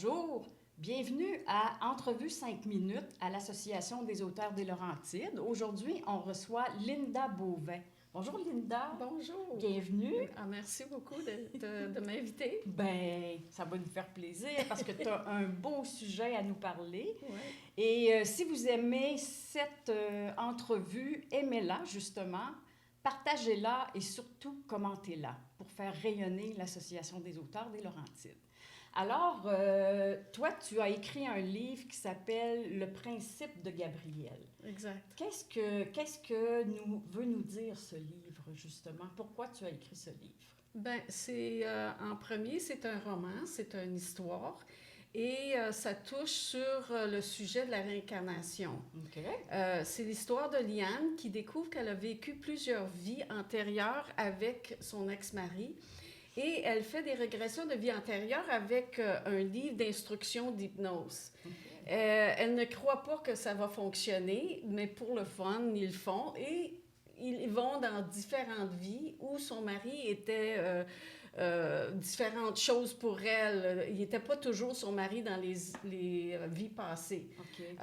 bonjour. Bienvenue à Entrevue 5 minutes à l'Association des auteurs des Laurentides. Aujourd'hui, on reçoit Linda Beauvais. Bonjour Linda. Bonjour. Bienvenue. Merci beaucoup de m'inviter. Ben, ça va nous faire plaisir parce que tu as un beau sujet à nous parler. Ouais. Et si vous aimez cette entrevue, aimez-la justement, partagez-la et surtout commentez-la pour faire rayonner l'Association des auteurs des Laurentides. Alors, toi, tu as écrit un livre qui s'appelle Le principe de Gabriel. Exact. Qu'est-ce que veut nous dire ce livre, justement? Pourquoi tu as écrit ce livre? Ben, en premier, c'est un roman, c'est une histoire. Et ça touche sur le sujet de la réincarnation. OK. C'est l'histoire de Liane qui découvre qu'elle a vécu plusieurs vies antérieures avec son ex-mari. Et elle fait des régressions de vie antérieure avec un livre d'instructions d'hypnose. Okay. Elle ne croit pas que ça va fonctionner, mais pour le fun, ils le font. Et ils vont dans différentes vies où son mari était différentes choses pour elle. Il n'était pas toujours son mari dans les vies passées. Okay.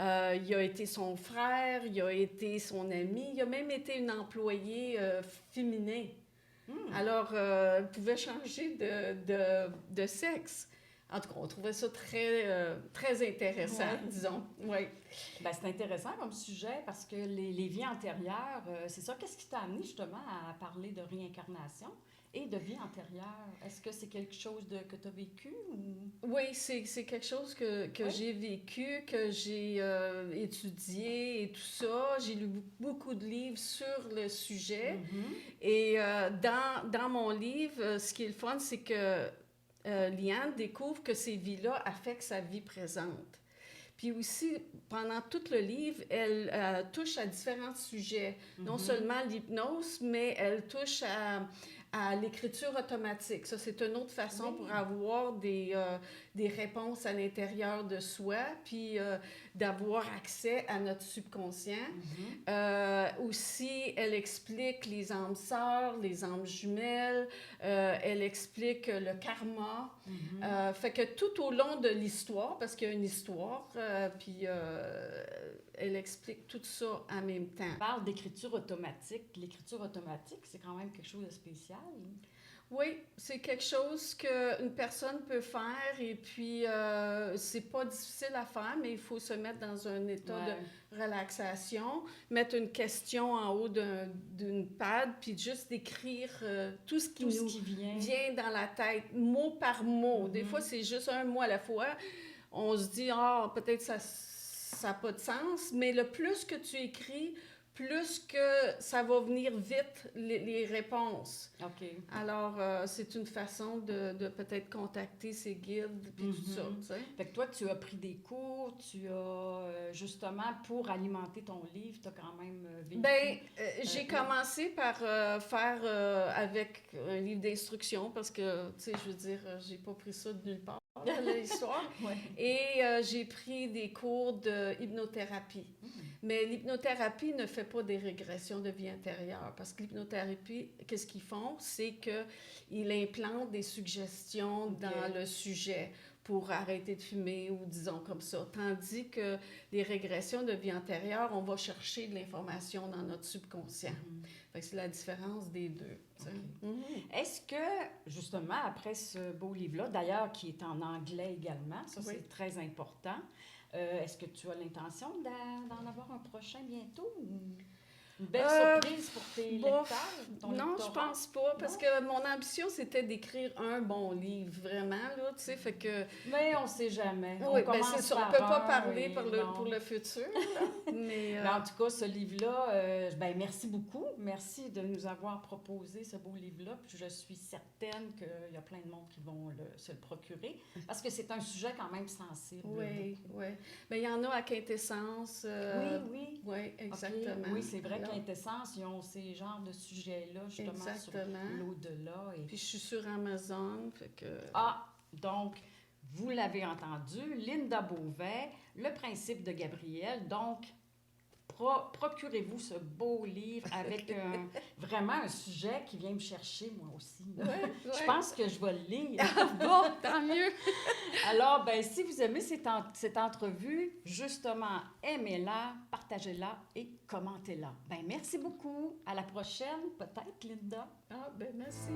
Il a été son frère, il a été son ami, il a même été une employée féminine. Alors, elle pouvait changer de sexe. En tout cas, on trouvait ça très intéressant, disons. Oui. Ben, c'est intéressant comme sujet parce que les vies antérieures, c'est ça. Qu'est-ce qui t'a amené justement à parler de réincarnation et de vie antérieure? Est-ce que c'est quelque chose que tu as vécu? Ou... Oui, c'est quelque chose que oui. J'ai vécu, que j'ai étudié et tout ça. J'ai lu beaucoup de livres sur le sujet. Mm-hmm. Et dans mon livre, ce qui est le fun, c'est que Liane découvre que ces vies-là affectent sa vie présente. Puis aussi, pendant tout le livre, elle touche à différents sujets. Mm-hmm. Non seulement l'hypnose, mais elle touche à l'écriture automatique. Ça, c'est une autre façon pour avoir des réponses à l'intérieur de soi, puis d'avoir accès à notre subconscient. Mm-hmm. Aussi, elle explique les âmes sœurs, les âmes jumelles, elle explique le karma. Mm-hmm. Fait que tout au long de l'histoire, parce qu'il y a une histoire, puis elle explique tout ça en même temps. On parle d'écriture automatique. L'écriture automatique, c'est quand même quelque chose de spécial. Oui, c'est quelque chose qu'une personne peut faire et puis c'est pas difficile à faire, mais il faut se mettre dans un état de relaxation, mettre une question en haut d'une pad, puis juste écrire tout ce qui vient dans la tête, mot par mot. Mm-hmm. Des fois, c'est juste un mot à la fois. On se dit, peut-être ça n'a pas de sens, mais le plus que tu écris, plus que ça va venir vite, les réponses. OK. Alors, c'est une façon de peut-être contacter ses guides, puis tout ça, tu sais. Fait que toi, tu as pris des cours, tu as, justement, pour alimenter ton livre, tu as quand même vécu... Bien, j'ai commencé par faire avec un livre d'instruction, parce que, tu sais, je veux dire, j'ai pas pris ça de nulle part dans l'histoire. Ouais. Et j'ai pris des cours de hypnothérapie. Mais l'hypnothérapie ne fait pas des régressions de vie antérieure, parce que l'hypnothérapie, qu'est-ce qu'ils font? C'est qu'ils implantent des suggestions dans le sujet pour arrêter de fumer ou disons comme ça. Tandis que les régressions de vie antérieure, on va chercher de l'information dans notre subconscient. Fait que c'est la différence des deux. Est-ce que, justement, après ce beau livre-là, d'ailleurs, qui est en anglais également, ça c'est très important, est-ce que tu as l'intention d'en avoir un prochain bientôt? Une belle surprise pour tes lecteurs? Non, je pense pas, parce que mon ambition, c'était d'écrire un bon livre, vraiment, là, tu sais, fait que... Mais on sait jamais. Oui, bien c'est ça, on peut pas parler pour le futur, là, mais... En tout cas, ce livre-là, merci beaucoup. Merci de nous avoir proposé ce beau livre-là, puis je suis certaine qu'il y a plein de monde qui vont se le procurer, parce que c'est un sujet quand même sensible. Oui. Bien, il y en a à Quintessence. Oui. Oui, exactement. Okay. Oui, c'est vrai. Quintessence, ils ont ces genres de sujets-là, justement, exactement. Sur l'au-delà. Puis je suis sur Amazon, fait que... Donc, vous l'avez entendu, Linda Beauvais, Le principe de Gabriel. Donc, procurez-vous ce beau livre avec vraiment un sujet qui vient me chercher, moi aussi. Là. Ouais. Je pense que je vais le lire. Bon, tant mieux. Alors, ben, si vous aimez cette entrevue, justement, aimez-la, partagez-la et commentez-la. Ben, merci beaucoup. À la prochaine, peut-être, Linda. Ah, ben merci.